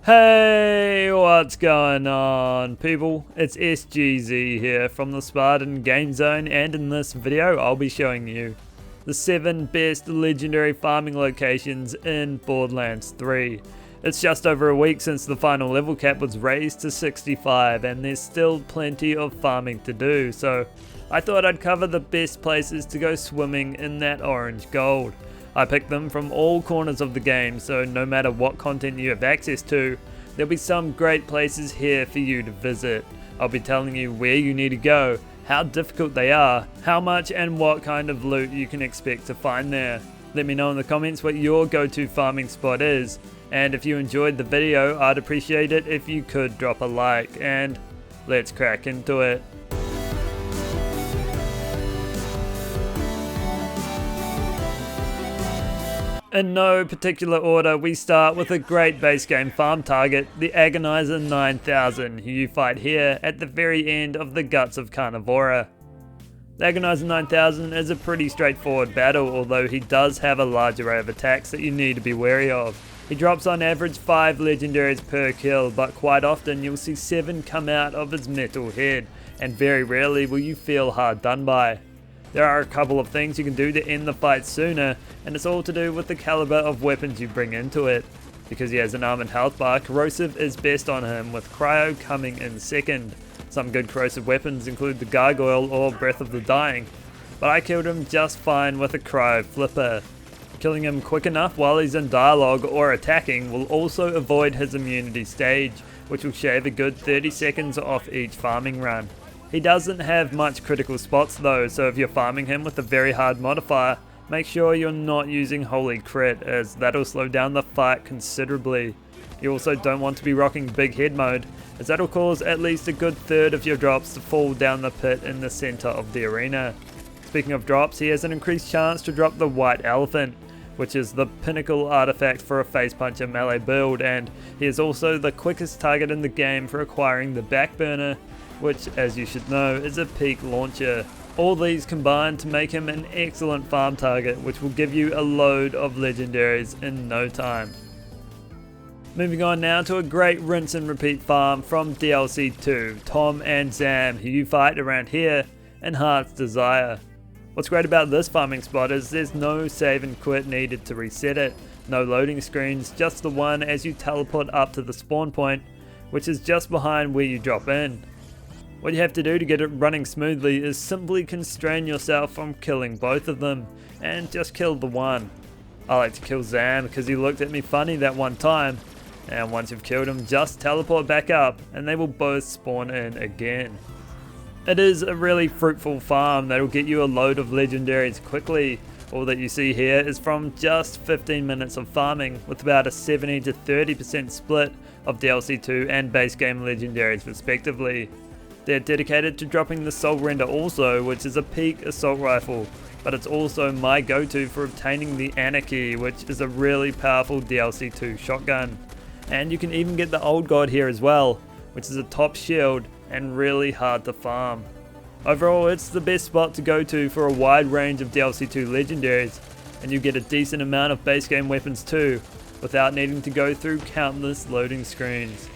Hey, what's going on, people? It's SGZ here from the SpartanGameZone, and in this video I'll be showing you the 7 best legendary farming locations in Borderlands 3. It's just over a week since the final level cap was raised to 65, and there's still plenty of farming to do, so I thought I'd cover the best places to go swimming in that orange gold. I picked them from all corners of the game, so no matter what content you have access to, there'll be some great places here for you to visit. I'll be telling you where you need to go, how difficult they are, how much and what kind of loot you can expect to find there. Let me know in the comments what your go-to farming spot is, and if you enjoyed the video, I'd appreciate it if you could drop a like, and let's crack into it. In no particular order, we start with a great base game farm target, the Agonizer 9000, who you fight here at the very end of the Guts of Carnivora. The Agonizer 9000 is a pretty straightforward battle, although he does have a large array of attacks that you need to be wary of. He drops on average 5 legendaries per kill, but quite often you'll see 7 come out of his metal head, and very rarely will you feel hard done by. There are a couple of things you can do to end the fight sooner, and it's all to do with the caliber of weapons you bring into it. Because he has an armored health bar, Corrosive is best on him, with Cryo coming in second. Some good corrosive weapons include the Gargoyle or Breath of the Dying, but I killed him just fine with a Cryo Flipper. Killing him quick enough while he's in dialogue or attacking will also avoid his immunity stage, which will shave a good 30 seconds off each farming run. He doesn't have much critical spots though, so if you're farming him with a very hard modifier, make sure you're not using Holy Crit, as that'll slow down the fight considerably. You also don't want to be rocking big head mode, as that'll cause at least a good third of your drops to fall down the pit in the center of the arena. Speaking of drops, he has an increased chance to drop the White Elephant, which is the pinnacle artifact for a face puncher melee build, and he is also the quickest target in the game for acquiring the Backburner, which, as you should know, is a peak launcher. All these combine to make him an excellent farm target, which will give you a load of legendaries in no time. Moving on now to a great rinse and repeat farm from DLC 2, Tom and Zam, who you fight around here in Heart's Desire. What's great about this farming spot is there's no save and quit needed to reset it, no loading screens, just the one as you teleport up to the spawn point, which is just behind where you drop in. What you have to do to get it running smoothly is simply constrain yourself from killing both of them, and just kill the one. I like to kill Zam because he looked at me funny that one time, and once you've killed him, just teleport back up and they will both spawn in again. It is a really fruitful farm that will get you a load of legendaries quickly. All that you see here is from just 15 minutes of farming, with about a 70 to 30% split of DLC 2 and base game legendaries respectively. They're dedicated to dropping the Soul Render also, which is a peak assault rifle, but it's also my go-to for obtaining the Anarchy, which is a really powerful DLC 2 shotgun. And you can even get the Old God here as well, which is a top shield and really hard to farm. Overall, it's the best spot to go to for a wide range of DLC 2 legendaries, and you get a decent amount of base game weapons too, without needing to go through countless loading screens.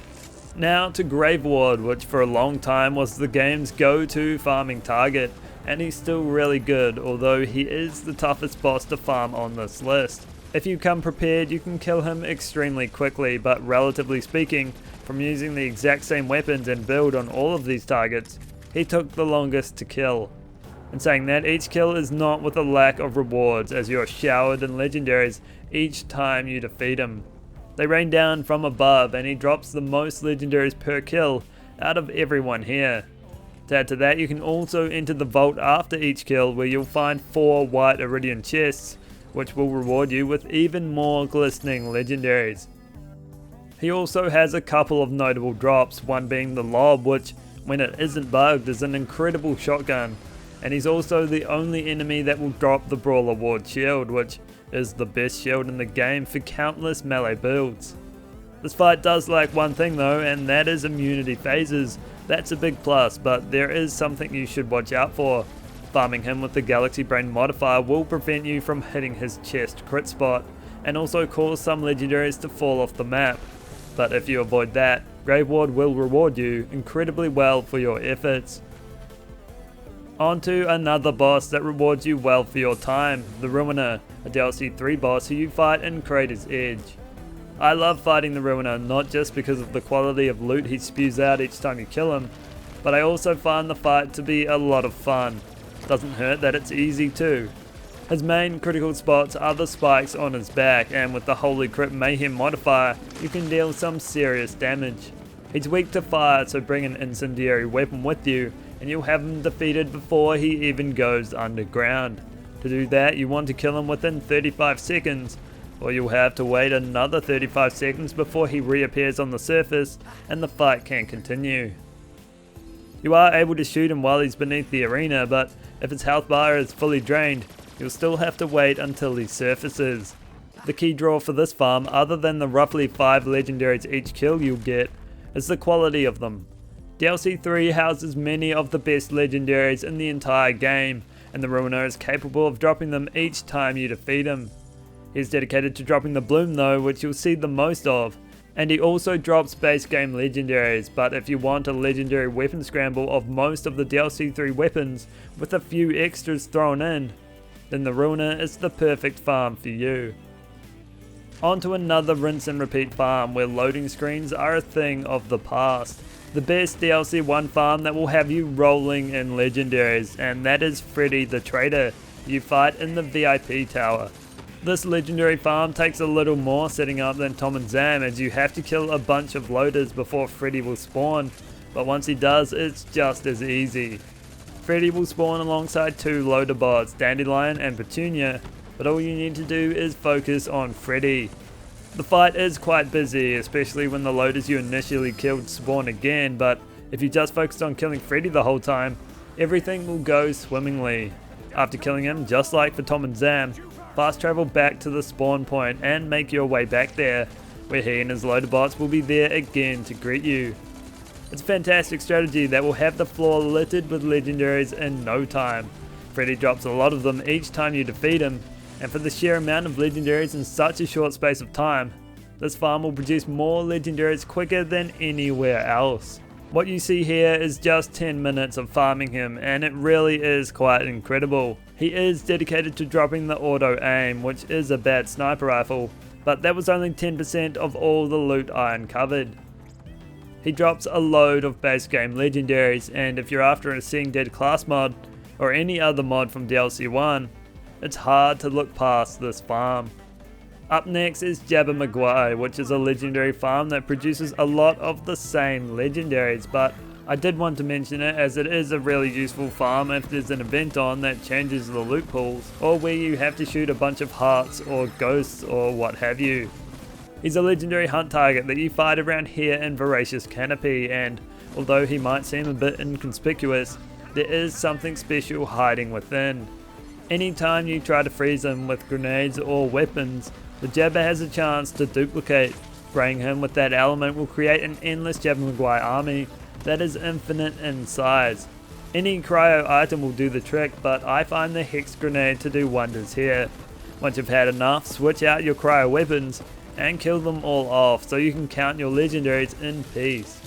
Now to Graveward, which for a long time was the game's go-to farming target, and he's still really good, although he is the toughest boss to farm on this list. If you come prepared, you can kill him extremely quickly, but relatively speaking, from using the exact same weapons and build on all of these targets, he took the longest to kill. In saying that, each kill is not with a lack of rewards, as you are showered in legendaries each time you defeat him. They rain down from above, and he drops the most legendaries per kill out of everyone here. To add to that, you can also enter the vault after each kill, where you'll find 4 white Iridian chests, which will reward you with even more glistening legendaries. He also has a couple of notable drops, one being the Lob, which, when it isn't bugged, is an incredible shotgun, and he's also the only enemy that will drop the Brawler Ward shield, which is the best shield in the game for countless melee builds. This fight does lack one thing though, and that is immunity phases. That's a big plus, but there is something you should watch out for. Farming him with the Galaxy Brain modifier will prevent you from hitting his chest crit spot, and also cause some legendaries to fall off the map. but if you avoid that, Grave Ward will reward you incredibly well for your efforts. On to another boss that rewards you well for your time, the Ruiner, a DLC 3 boss who you fight in Crater's Edge. I love fighting the Ruiner not just because of the quality of loot he spews out each time you kill him, but I also find the fight to be a lot of fun. Doesn't hurt that it's easy too. His main critical spots are the spikes on his back, and with the Holy Crypt Mayhem modifier you can deal some serious damage. He's weak to fire, so bring an incendiary weapon with you and you'll have him defeated before he even goes underground. To do that you want to kill him within 35 seconds, or you'll have to wait another 35 seconds before he reappears on the surface and the fight can continue. You are able to shoot him while he's beneath the arena, but if his health bar is fully drained, you'll still have to wait until he surfaces. The key draw for this farm, other than the roughly 5 legendaries each kill you'll get, is the quality of them. DLC 3 houses many of the best legendaries in the entire game, and the Ruiner is capable of dropping them each time you defeat him. He's dedicated to dropping the Bloom though, which you'll see the most of, and he also drops base game legendaries, but if you want a legendary weapon scramble of most of the DLC 3 weapons with a few extras thrown in, then the Ruiner is the perfect farm for you. On to another rinse and repeat farm where loading screens are a thing of the past. The best DLC 1 farm that will have you rolling in legendaries, and that is Freddy the Traitor. You fight in the VIP tower. This legendary farm takes a little more setting up than Tom and Zam, as you have to kill a bunch of loaders before Freddy will spawn, but once he does it's just as easy. Freddy will spawn alongside 2 loader bots, Dandelion and Petunia, but all you need to do is focus on Freddy. The fight is quite busy, especially when the loaders you initially killed spawn again, but if you just focused on killing Freddy the whole time, everything will go swimmingly. After killing him, just like for Tom and Zam, fast travel back to the spawn point and make your way back there, where he and his loader bots will be there again to greet you. It's a fantastic strategy that will have the floor littered with legendaries in no time. Freddy drops a lot of them each time you defeat him, and for the sheer amount of legendaries in such a short space of time, this farm will produce more legendaries quicker than anywhere else. What you see here is just 10 minutes of farming him, and it really is quite incredible. He is dedicated to dropping the auto aim, which is a bad sniper rifle, but that was only 10% of all the loot I uncovered. He drops a load of base game legendaries, and if you're after a Seeing Dead class mod, or any other mod from DLC 1, it's hard to look past this farm. Up next is Jabba Maguire, which is a legendary farm that produces a lot of the same legendaries, but I did want to mention it as it is a really useful farm if there's an event on that changes the loot pools, or where you have to shoot a bunch of hearts or ghosts or what have you. He's a legendary hunt target that you fight around here in Voracious Canopy, and although he might seem a bit inconspicuous, there is something special hiding within. Anytime you try to freeze him with grenades or weapons, the Jabba has a chance to duplicate. Spraying him with that element will create an endless Jabba Maguire army that is infinite in size. Any cryo item will do the trick, but I find the Hex grenade to do wonders here. Once you've had enough, switch out your cryo weapons and kill them all off so you can count your legendaries in peace.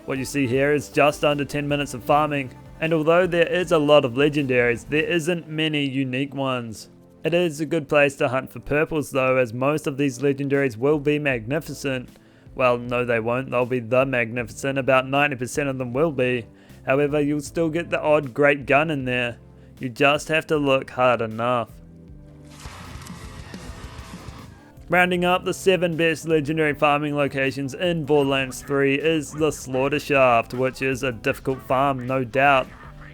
What you see here is just under 10 minutes of farming, and although there is a lot of legendaries, there isn't many unique ones. It is a good place to hunt for purples though, as most of these legendaries will be magnificent. Well, no they won't, they'll be the magnificent, about 90% of them will be. However, you'll still get the odd great gun in there. You just have to look hard enough. Rounding up the 7 best legendary farming locations in Borderlands 3 is the Slaughter Shaft, which is a difficult farm, no doubt.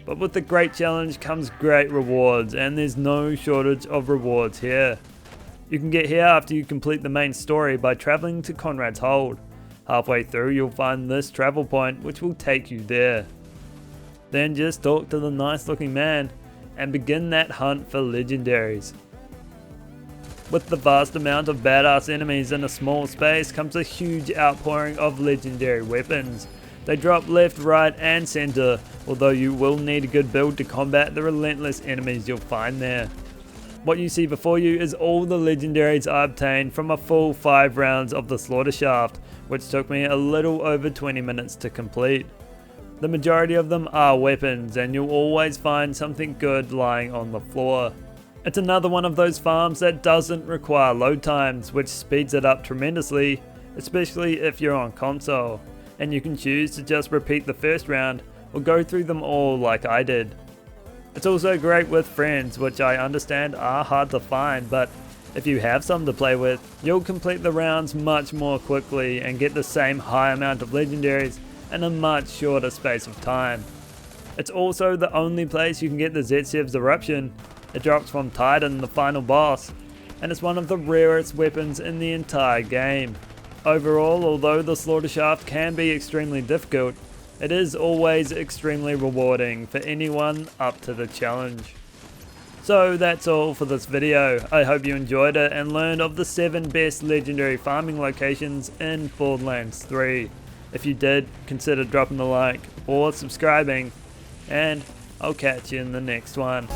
But with the great challenge comes great rewards, and there's no shortage of rewards here. You can get here after you complete the main story by travelling to Conrad's Hold. Halfway through you'll find this travel point which will take you there. Then just talk to the nice looking man and begin that hunt for legendaries. With the vast amount of badass enemies in a small space comes a huge outpouring of legendary weapons. They drop left, right and center, although you will need a good build to combat the relentless enemies you'll find there. What you see before you is all the legendaries I obtained from a full 5 rounds of the Slaughter Shaft, which took me a little over 20 minutes to complete. The majority of them are weapons, and you'll always find something good lying on the floor. It's another one of those farms that doesn't require load times, which speeds it up tremendously, especially if you're on console, and you can choose to just repeat the first round or go through them all like I did. It's also great with friends, which I understand are hard to find, but if you have some to play with, you'll complete the rounds much more quickly and get the same high amount of legendaries in a much shorter space of time. It's also the only place you can get the Zetsev's Eruption. It drops from Titan, the final boss, and it's one of the rarest weapons in the entire game. Overall, although the Slaughter Shaft can be extremely difficult, it is always extremely rewarding for anyone up to the challenge. So that's all for this video. I hope you enjoyed it and learned of the 7 best legendary farming locations in Borderlands 3. If you did, consider dropping a like or subscribing, and I'll catch you in the next one.